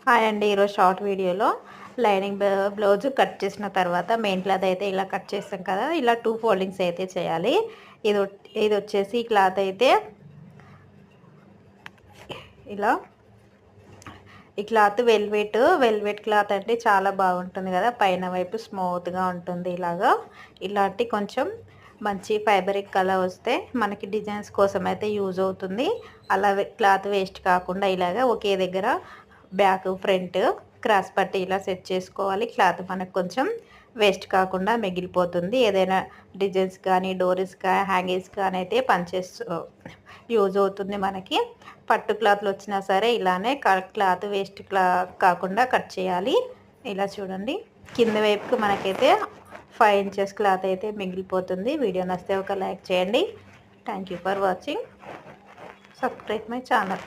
Hi అండి. ఈరోజు short వీడియోలో లైనింగ్ బ్లౌజ్ కట్ చేసిన తర్వాత మెయిన్ క్లాత్ అయితే ఇలా కట్ చేస్తాం కదా, ఇలా 2 ఫోల్డింగ్స్ అయితే చేయాలి. ఇది వచ్చేసి క్లాత్ అయితే ఇలా, ఈ క్లాత్ వెల్వెట్ క్లాత్ అంటే చాలా బాగుంటుంది కదా, పైన వైపు స్మూత్గా ఉంటుంది. ఇలాంటి కొంచెం మంచి ఫైబరిక్ కలర్ వస్తే మనకి డిజైన్స్ కోసం అయితే యూజ్ అవుతుంది. అలా క్లాత్ వేస్ట్ కాకుండా ఇలాగా ఒకే దగ్గర బ్యాక్ ఫ్రంట్ క్రాస్ పట్టి ఇలా సెట్ చేసుకోవాలి. క్లాత్ మనకు కొంచెం వేస్ట్ కాకుండా మిగిలిపోతుంది. ఏదైనా డిజైన్స్ కానీ డోరీస్ కానీ హ్యాంగింగ్స్ కానీ అయితే యూజ్ అవుతుంది. మనకి పట్టు క్లాత్లు వచ్చినా సరే ఇలానే క్లాత్ వేస్ట్ కాకుండా కట్ చేయాలి. ఇలా చూడండి, కింద వైపుకి మనకైతే 5 ఇంచెస్ క్లాత్ అయితే మిగిలిపోతుంది. వీడియో నచ్చితే ఒక లైక్ చేయండి. Thank you for watching. Subscribe my channel.